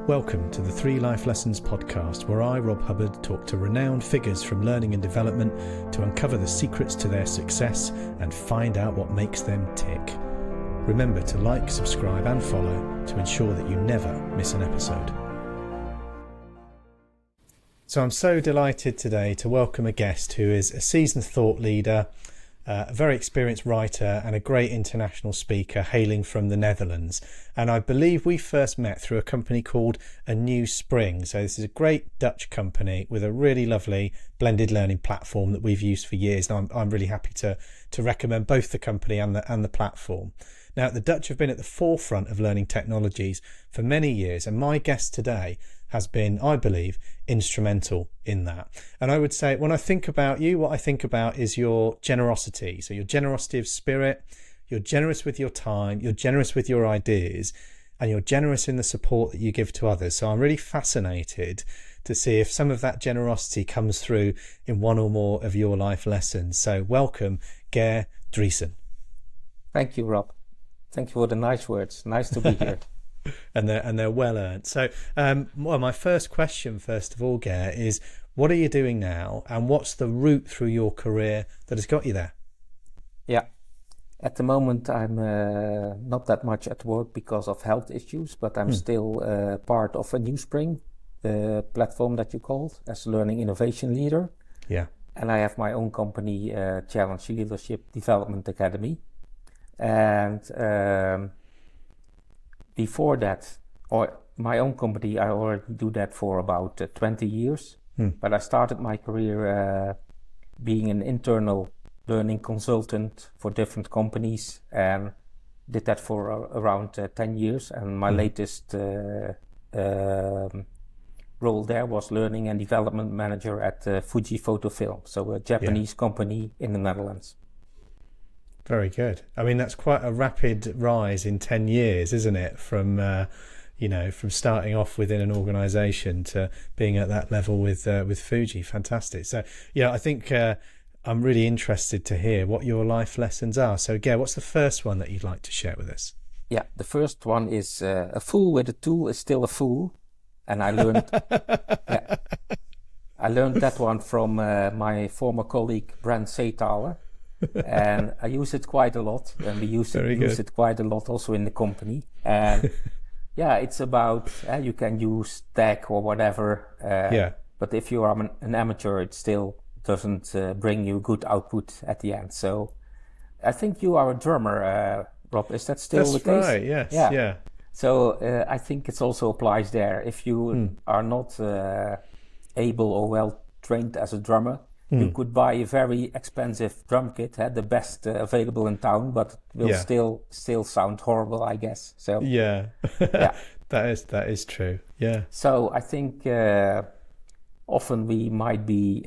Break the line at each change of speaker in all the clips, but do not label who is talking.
Welcome to the 3 Life Lessons podcast, where I, Rob Hubbard, talk to renowned figures from learning and development to uncover the secrets to their success and find out what makes them tick. Remember to like, subscribe and follow to ensure that you never miss an episode. So I'm so delighted today to welcome a guest who is a seasoned thought leader, a very experienced writer and a great international speaker hailing from the Netherlands. And I believe we first met through a company called aNewSpring. So this is a great Dutch company with a really lovely blended learning platform that we've used for years. And I'm really happy to recommend both the company and the platform. Now, the Dutch have been at the forefront of learning technologies for many years, and my guest today has been, I believe, instrumental in that. And I would say, when I think about you, what I think about is your generosity. So your generosity of spirit, you're generous with your time, you're generous with your ideas, and you're generous in the support that you give to others. So I'm really fascinated to see if some of that generosity comes through in one or more of your life lessons. So welcome, Ger Driesen.
Thank you, Rob. Thank you for the nice words. Nice to be here.
and they're well earned. So, my first question, first of all, Ger, is what are you doing now, and what's the route through your career that has got you there?
Yeah, at the moment I'm not that much at work because of health issues, but I'm still part of aNewSpring, the platform that you called as Learning Innovation Leader.
Yeah, and
I have my own company, Challenge Leadership Development Academy. And before that, or my own company, I already do that for about 20 years. But I started my career being an internal learning consultant for different companies, and did that for around 10 years. And my latest role there was learning and development manager at Fuji Photo Film, so a Japanese company in the Netherlands.
Very good. I mean, that's quite a rapid rise in 10 years, isn't it? From, from starting off within an organization to being at that level with Fuji. Fantastic. So, yeah, I think I'm really interested to hear what your life lessons are. So, Ger, what's the first one that you'd like to share with us?
Yeah, the first one is a fool with a tool is still a fool. And I learned, I learned that one from my former colleague, Brent Seethaler. And I use it quite a lot, and we use it quite a lot also in the company. And yeah, it's about you can use tech or whatever, but if you are an amateur, it still doesn't bring you good output at the end. So I think you are a drummer, Rob. Is that still the case?
That's right. Yes. Yeah.
So I think it also applies there. If you are not able or well trained as a drummer, you could buy a very expensive drum kit, the best available in town, but it will still sound horrible, I guess. So
yeah. that is true. Yeah.
So I think often we might be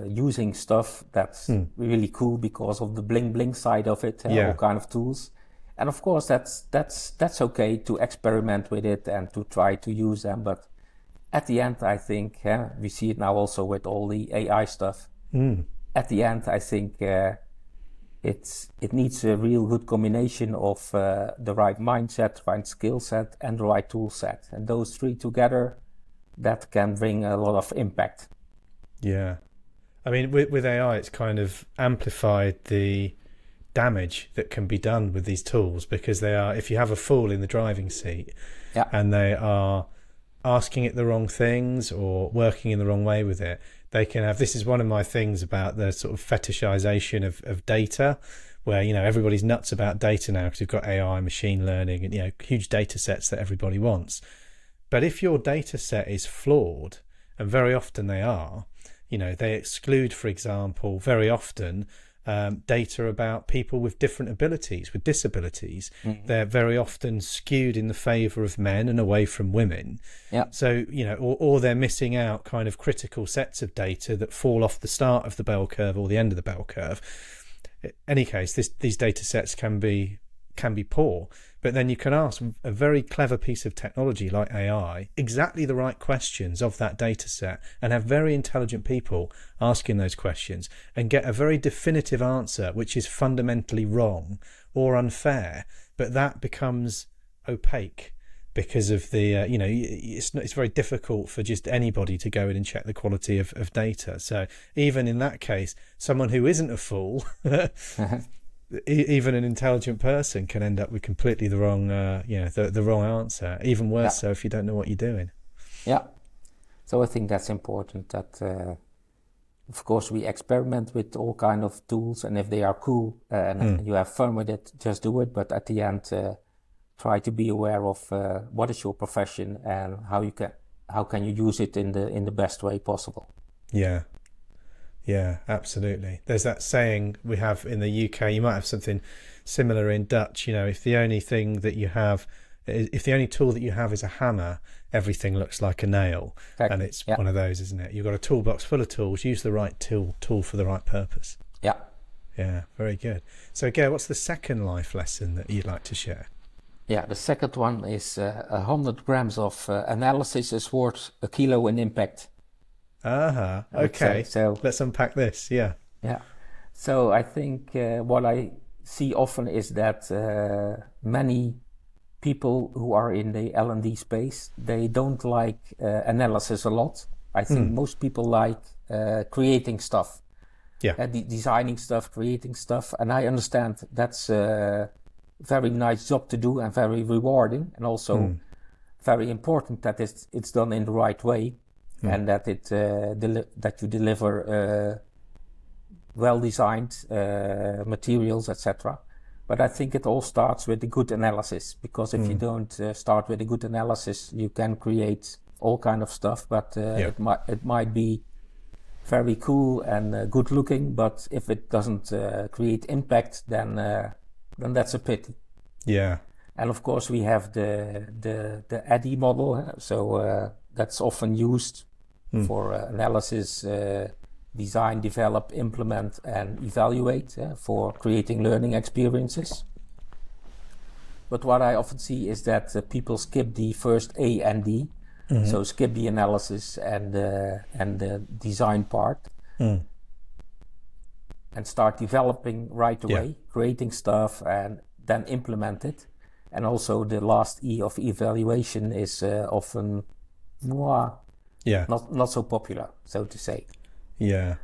using stuff that's really cool because of the bling bling side of it, all kind of tools. And of course that's okay to experiment with it and to try to use them, but at the end, I think, we see it now also with all the AI stuff. At the end, I think it needs a real good combination of the right mindset, right skill set, and the right tool set. And those three together, that can bring a lot of impact.
Yeah. I mean, with AI, it's kind of amplified the damage that can be done with these tools, because they are, if you have a fool in the driving seat and they are asking it the wrong things or working in the wrong way with it, they can have, this is one of my things about the sort of fetishization of data, where, everybody's nuts about data now because we've got AI, machine learning, and, huge data sets that everybody wants. But if your data set is flawed, and very often they are, they exclude, for example, very often data about people with different abilities, with disabilities. They're very often skewed in the favor of men and away from women. So, or they're missing out kind of critical sets of data that fall off the start of the bell curve or the end of the bell curve. In any case, these data sets can be poor. But then you can ask a very clever piece of technology like AI exactly the right questions of that data set and have very intelligent people asking those questions and get a very definitive answer which is fundamentally wrong or unfair, but that becomes opaque because of the it's very difficult for just anybody to go in and check the quality of data. So even in that case, someone who isn't a fool even an intelligent person can end up with completely the wrong the wrong answer, even worse so if you don't know what you're doing.
So I think that's important, that of course we experiment with all kind of tools, and if they are cool and you have fun with it, just do it. But at the end, try to be aware of what is your profession and how can you use it in the best way possible.
Yeah, absolutely. There's that saying we have in the UK, you might have something similar in Dutch, if the only tool that you have is a hammer, everything looks like a nail. Exactly. And it's one of those, isn't it? You've got a toolbox full of tools, use the right tool for the right purpose. Yeah, very good. So Ger, what's the second life lesson that you'd like to share?
The second one is 100 grams of analysis is worth a kilo in impact.
Okay. So let's unpack this. Yeah.
So I think what I see often is that many people who are in the L&D space, they don't like analysis a lot. I think most people like creating stuff. Designing stuff, creating stuff. And I understand that's a very nice job to do and very rewarding, and also very important that it's done in the right way. And that that you deliver well-designed materials, etc. But I think it all starts with a good analysis, because if you don't start with a good analysis, you can create all kind of stuff, but it might be very cool and good looking, but if it doesn't create impact, then that's a pity. And of course we have the ADDIE model, so that's often used for analysis, design, develop, implement, and evaluate for creating learning experiences. But what I often see is that people skip the first A and D, so skip the analysis and the design part, and start developing right away, creating stuff, and then implement it. And also the last E of evaluation is often not so popular, so to say.
I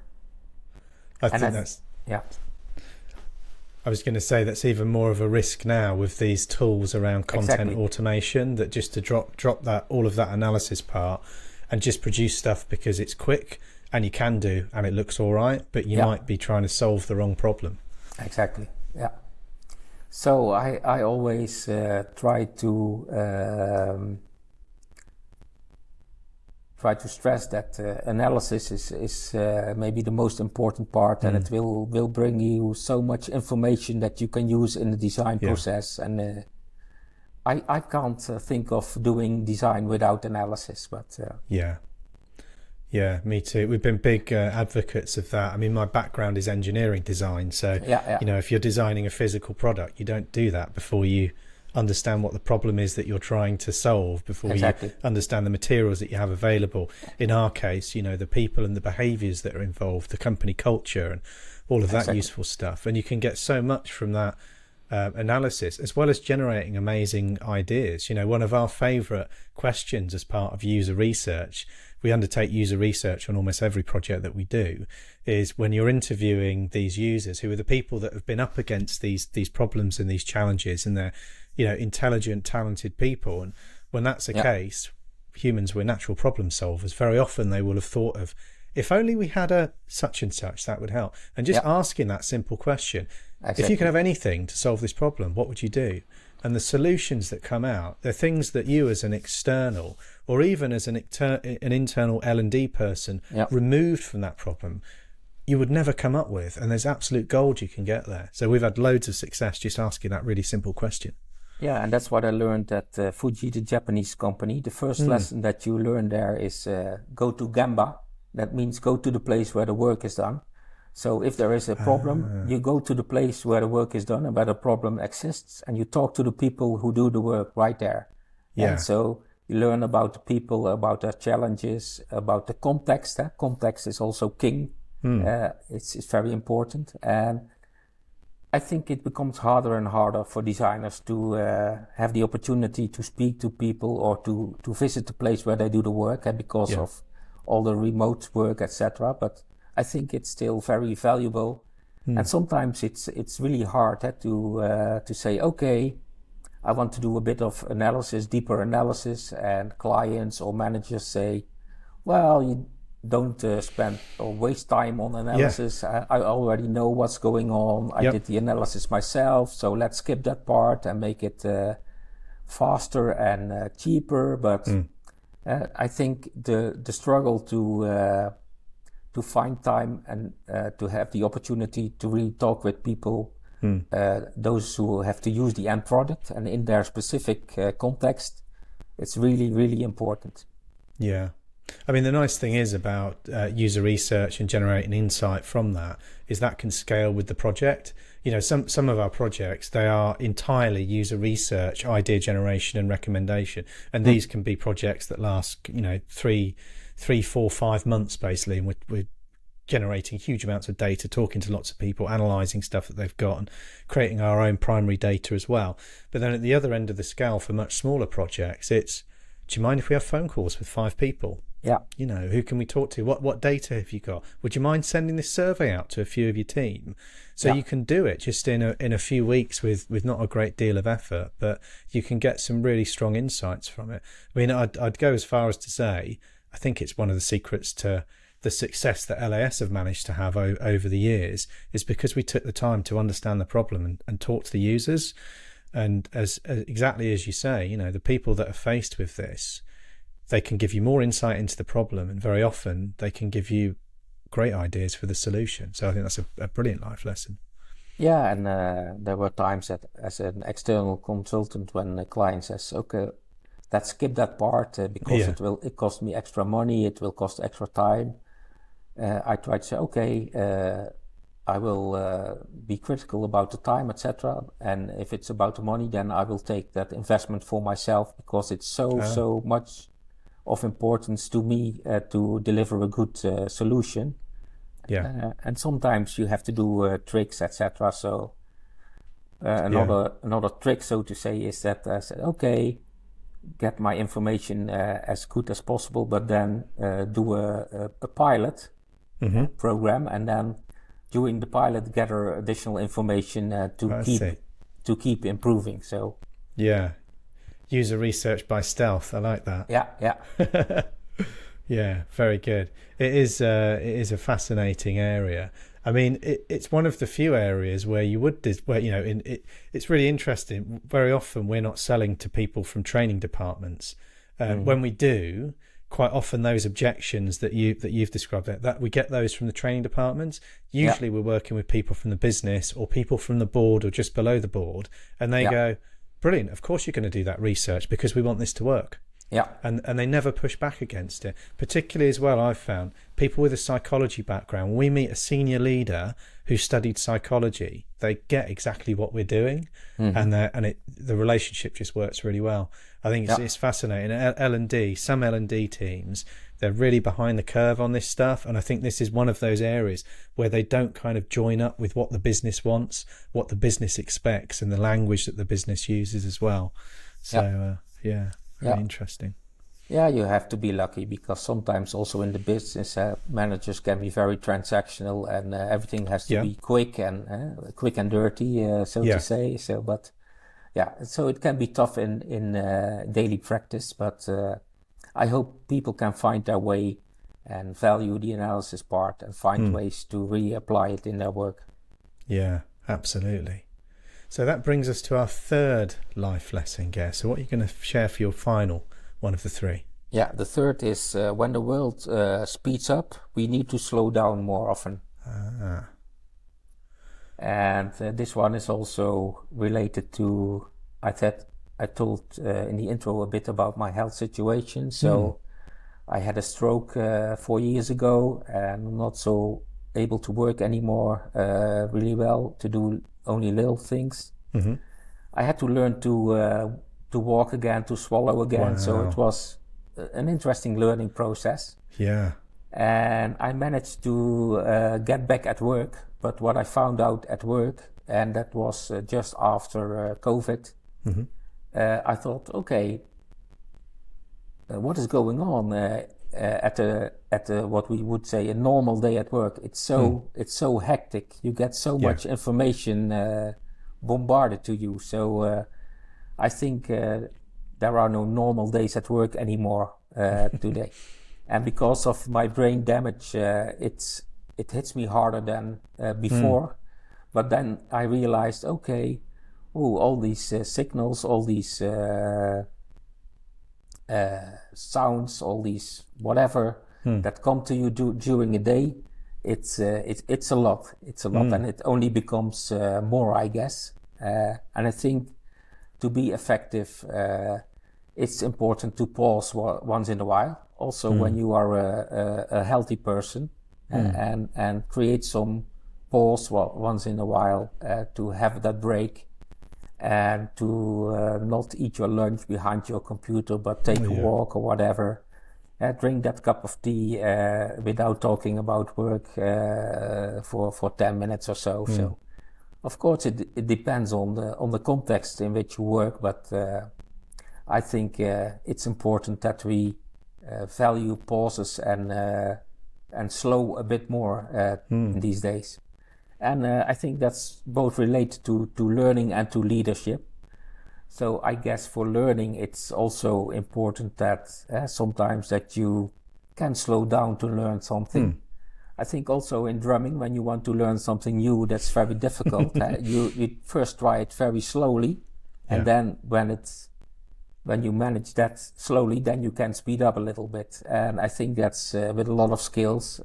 was going to say that's even more of a risk now with these tools around content automation, that just to drop that all of that analysis part and just produce stuff because it's quick and you can do and it looks all right, but you might be trying to solve the wrong problem.
So I always try to stress that analysis is maybe the most important part, and it will bring you so much information that you can use in the design process. And I can't think of doing design without analysis, but
Yeah, me too. We've been big advocates of that. I mean, my background is engineering design, so if you're designing a physical product, you don't do that before you understand what the problem is that you're trying to solve, before you understand the materials that you have available. In our case, the people and the behaviors that are involved, the company culture and all of that useful stuff. And you can get so much from that analysis, as well as generating amazing ideas. One of our favorite questions as part of user research, we undertake user research on almost every project that we do, is when you're interviewing these users who are the people that have been up against these problems and these challenges, and they're intelligent, talented people. And when that's the case, humans, we're natural problem solvers. Very often they will have thought of, if only we had a such and such, that would help. And just asking that simple question, if you could have anything to solve this problem, what would you do? And the solutions that come out, they're things that you as an external, or even as an internal L&D person removed from that problem, you would never come up with. And there's absolute gold you can get there. So we've had loads of success just asking that really simple question.
Yeah, and that's what I learned at Fuji, the Japanese company. The first lesson that you learn there is go to Gemba. That means go to the place where the work is done. So if there is a problem, you go to the place where the work is done and where the problem exists, and you talk to the people who do the work right there.
Yeah.
And so you learn about the people, about their challenges, about the context. Context is also king. It's very important. And I think it becomes harder and harder for designers to have the opportunity to speak to people or to visit the place where they do the work, because of all the remote work, etc. But I think it's still very valuable. And sometimes it's really hard to say, okay, I want to do a bit of analysis, deeper analysis, and clients or managers say, well, you don't spend or waste time on analysis. I already know what's going on. I did the analysis myself, so let's skip that part and make it faster and cheaper. But I think the struggle to find time and to have the opportunity to really talk with people, those who have to use the end product and in their specific context, it's really, really important.
Yeah. I mean, the nice thing is about user research and generating insight from that is that can scale with the project. You know, some of our projects, they are entirely user research, idea generation and recommendation. And these can be projects that last, 3, 4, 5 months basically. And we're generating huge amounts of data, talking to lots of people, analysing stuff that they've got and creating our own primary data as well. But then at the other end of the scale for much smaller projects, it's, do you mind if we have phone calls with 5 people?
Yeah.
Who can we talk to? What data have you got? Would you mind sending this survey out to a few of your team? So you can do it just in a few weeks with not a great deal of effort, but you can get some really strong insights from it. I mean, I'd go as far as to say, I think it's one of the secrets to the success that LAS have managed to have over the years is because we took the time to understand the problem and talk to the users. And as exactly as you say, the people that are faced with this, they can give you more insight into the problem, and very often they can give you great ideas for the solution. So I think that's a brilliant life lesson.
Yeah, and there were times that as an external consultant when the client says, okay, let's skip that part because it cost me extra money, it will cost extra time. I try to say, okay, I will be critical about the time, etc. And if it's about the money, then I will take that investment for myself because it's so much of importance to me to deliver a good solution. And sometimes you have to do tricks, etc. So another trick, so to say, is that I said, okay, get my information as good as possible, but then do a pilot program, and then during the pilot gather additional information to keep improving. So
user research by stealth. I like that. Yeah, very good. It is a fascinating area. I mean, it's one of the few areas where it's really interesting. Very often we're not selling to people from training departments. When we do, quite often those objections that you've described, that we get those from the training departments. Usually we're working with people from the business or people from the board or just below the board, and they go, brilliant, of course you're going to do that research because we want this to work. And they never push back against it. Particularly as well, I've found people with a psychology background, when we meet a senior leader who studied psychology, they get exactly what we're doing, and the relationship just works really well. I think it's fascinating. L&D, some L&D teams, they're really behind the curve on this stuff, and I think this is one of those areas where they don't kind of join up with what the business wants, what the business expects, and the language that the business uses as well. So very interesting.
Yeah, you have to be lucky because sometimes also in the business, managers can be very transactional, and everything has to be quick and dirty, to say. So, so it can be tough in daily practice, but I hope people can find their way and value the analysis part and find ways to really apply it in their work.
Yeah, absolutely. So that brings us to our third life lesson, Ger. So what are you going to share for your final one of the 3?
Yeah, the third is when the world speeds up, we need to slow down more often. And this one is also related to, I told in the intro a bit about my health situation. So I had a stroke 4 years ago, and not so able to work anymore really well, to do only little things.
Mm-hmm.
I had to learn to walk again, to swallow again.
Wow.
So it was an interesting learning process.
Yeah.
And I managed to get back at work. But what I found out at work, and that was just after COVID,
mm-hmm.
I thought, okay, what is going on at what we would say a normal day at work? It's so hectic. You get so much information bombarded to you. So I think there are no normal days at work anymore today. And because of my brain damage, it hits me harder than before. But then I realized, okay, all these signals, all these sounds, all these whatever that come to you during a day, it's a lot. It's a lot, and it only becomes more, I guess. And I think to be effective, it's important to pause once in a while. Also, when you are a healthy person, and create some pause once in a while to have that break, and to not eat your lunch behind your computer, but take a walk or whatever. Drink that cup of tea without talking about work for 10 minutes or so. So, of course, it depends on the context in which you work, but I think it's important that we value pauses and slow a bit more these days. And I think that's both related to learning and to leadership. So I guess for learning, it's also important that sometimes that you can slow down to learn something. I think also in drumming, when you want to learn something new, that's very difficult. You first try it very slowly, and then when you manage that slowly, then you can speed up a little bit. And I think that's with a lot of skills,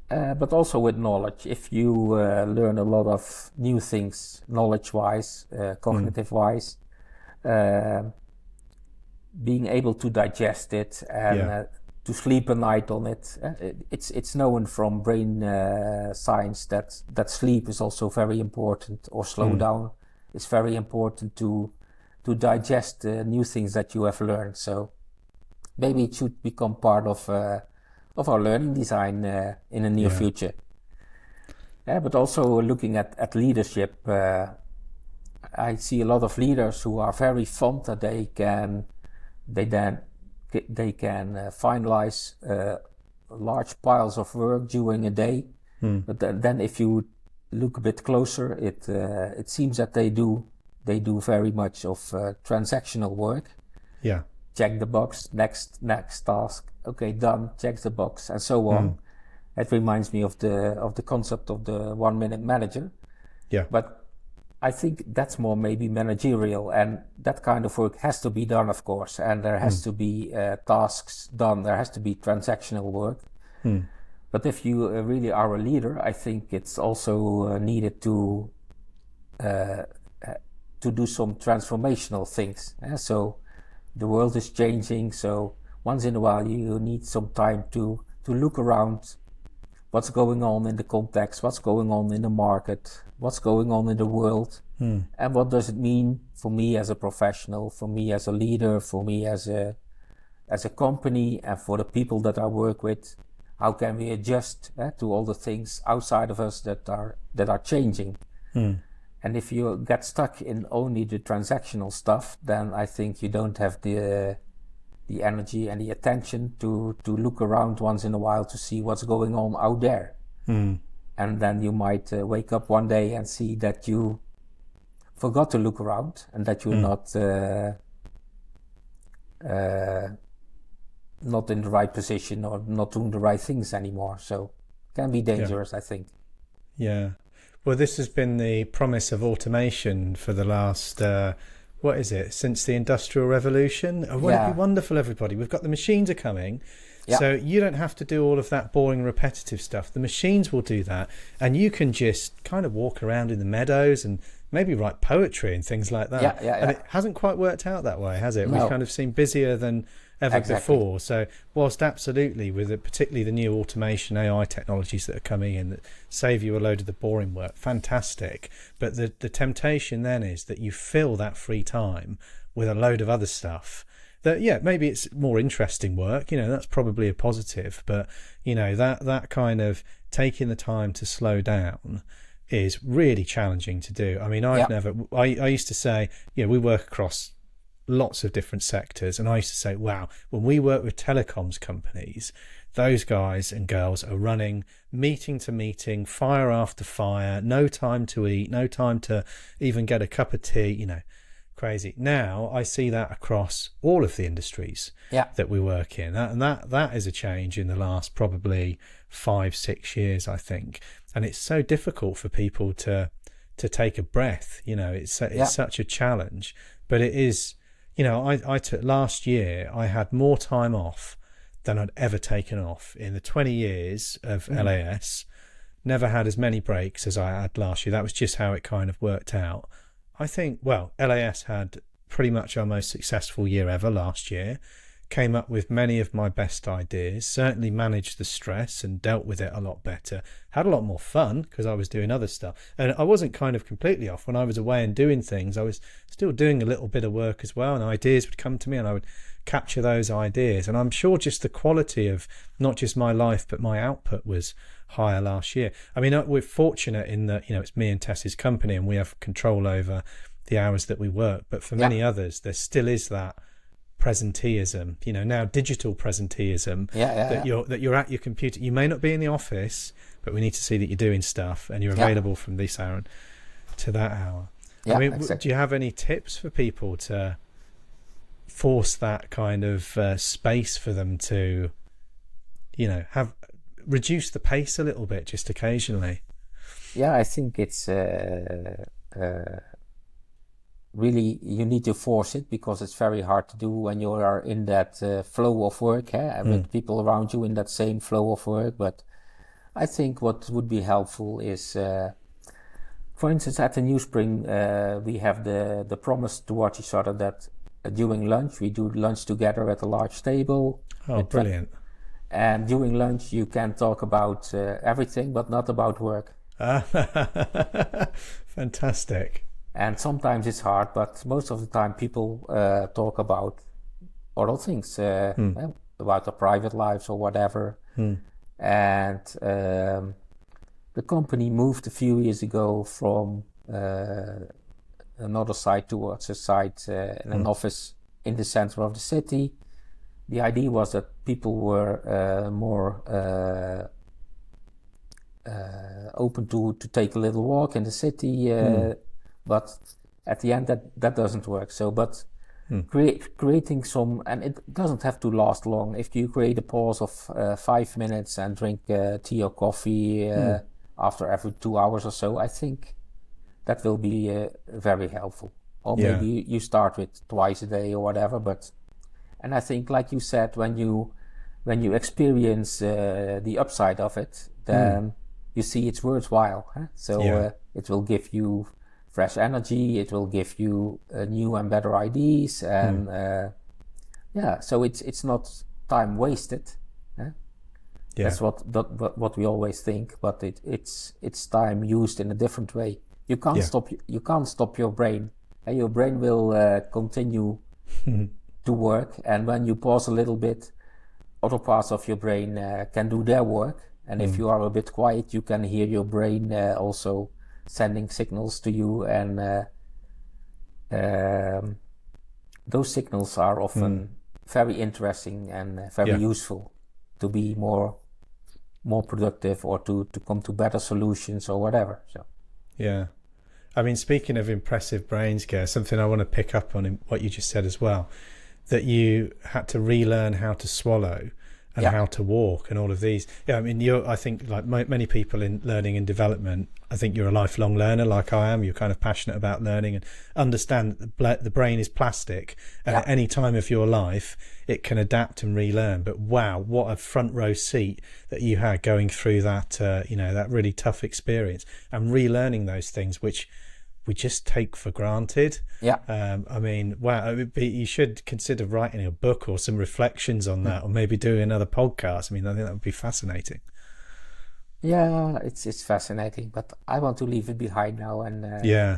but also with knowledge. If you learn a lot of new things, knowledge-wise, cognitive-wise, being able to digest it and to sleep a night on it. It's known from brain science that sleep is also very important, or slow down is very important to digest new things that you have learned. So maybe it should become part of our learning design in the near future. But also looking at leadership, I see a lot of leaders who are very fond that they can finalize large piles of work during a day. But then if you look a bit closer, it seems that they do very much of transactional work. Check the box, next task, okay, done, check the box, and so on. It reminds me of the concept of the 1 minute manager. But I think that's more maybe managerial, and that kind of work has to be done, of course, and there has to be tasks done, there has to be transactional work. But if you really are a leader, I think it's also needed to do some transformational things. So the world is changing, so once in a while you need some time to look around what's going on in the context, what's going on in the market, what's going on in the world, and what does it mean for me as a professional, for me as a leader, for me as a company, and for the people that I work with. How can we adjust to all the things outside of us that are changing? And if you get stuck in only the transactional stuff, then I think you don't have the energy and the attention to look around once in a while to see what's going on out there. And then you might wake up one day and see that you forgot to look around, and that you're not in the right position, or not doing the right things anymore. So it can be dangerous, I think.
Well, this has been the promise of automation for the last, since the Industrial Revolution. Won't it be wonderful, everybody? We've got the machines are coming. So you don't have to do all of that boring, repetitive stuff. The machines will do that. And you can just kind of walk around in the meadows and maybe write poetry and things like that.
Yeah.
And it hasn't quite worked out that way, has it?
No.
We've kind of seemed busier than ever before. So whilst absolutely with particularly the new automation AI technologies that are coming in that save you a load of the boring work, fantastic. But the temptation then is that you fill that free time with a load of other stuff that, yeah, maybe it's more interesting work, that's probably a positive, but that kind of taking the time to slow down is really challenging to do. I mean, I used to say, we work across lots of different sectors, and I used to say, wow, when we work with telecoms companies, those guys and girls are running meeting to meeting, fire after fire, no time to eat, no time to even get a cup of tea, crazy. Now I see that across all of the industries that we work in, and that is a change in the last probably 5-6 years, I think. And it's so difficult for people to take a breath. It's such a challenge, but it is. I took last year, I had more time off than I'd ever taken off in the 20 years of LAS. Never had as many breaks as I had last year. That was just how it kind of worked out. I think, LAS had pretty much our most successful year ever last year. Came up with many of my best ideas, certainly managed the stress and dealt with it a lot better. Had a lot more fun because I was doing other stuff. And I wasn't kind of completely off. When I was away and doing things, I was still doing a little bit of work as well, and ideas would come to me and I would capture those ideas. And I'm sure just the quality of not just my life, but my output was higher last year. I mean, we're fortunate in that, it's me and Tess's company and we have control over the hours that we work. But for many others, there still is that presenteeism, now digital presenteeism, that you're at your computer. You may not be in the office, but we need to see that you're doing stuff and you're available from this hour to that hour. I mean, do you have any tips for people to force that kind of space for them to, reduce the pace a little bit just occasionally?
Yeah, I think it's really, you need to force it because it's very hard to do when you are in that flow of work, with people around you in that same flow of work. But I think what would be helpful is, for instance, at aNewSpring, we have the promise towards each other that during lunch, we do lunch together at a large table.
Oh, brilliant.
And during lunch, you can talk about everything, but not about work.
Fantastic.
And sometimes it's hard, but most of the time people talk about other things, about their private lives or whatever. And the company moved a few years ago from another site towards a site in an office in the center of the city. The idea was that people were more open to take a little walk in the city, but at the end that doesn't work. So, but creating some, and it doesn't have to last long. If you create a pause of 5 minutes and drink tea or coffee after every 2 hours or so, I think that will be very helpful. Or maybe you start with twice a day or whatever. And I think, like you said, when you experience the upside of it, then you see it's worthwhile. So it will give you fresh energy. It will give you new and better ideas, and so it's not time wasted. That's what we always think, but it's time used in a different way. You can't stop your brain, and your brain will continue to work. And when you pause a little bit, other parts of your brain can do their work. And if you are a bit quiet, you can hear your brain also sending signals to you, and those signals are often very interesting and very useful to be more productive, or to come to better solutions or whatever. So I mean, speaking of impressive brains, Ger, something I want to pick up on in what you just said as well, that you had to relearn how to swallow and how to walk and all of these. I mean, I think like many people in learning and development, I think you're a lifelong learner like I am. You're kind of passionate about learning and understand that the brain is plastic, and at any time of your life it can adapt and relearn. But wow, what a front row seat that you had going through that that really tough experience and relearning those things, which
we just take for granted.
Yeah.
I mean, wow, you should consider writing a book or some reflections on that, or maybe doing another podcast. I mean, I think that would be fascinating.
Yeah, it's fascinating, but I want to leave it behind now and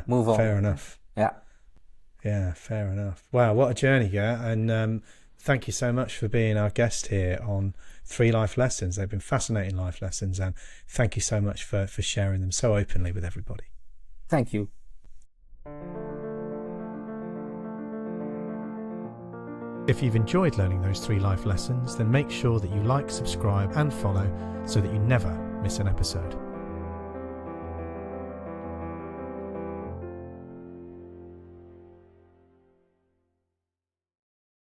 move on.
Fair enough. Yeah, fair enough. Wow, what a journey, yeah. And thank you so much for being our guest here on 3 Life Lessons. They've been fascinating life lessons, and thank you so much for sharing them so openly with everybody.
Thank you.
If you've enjoyed learning those 3 life lessons, then make sure that you like, subscribe and follow so that you never miss an episode.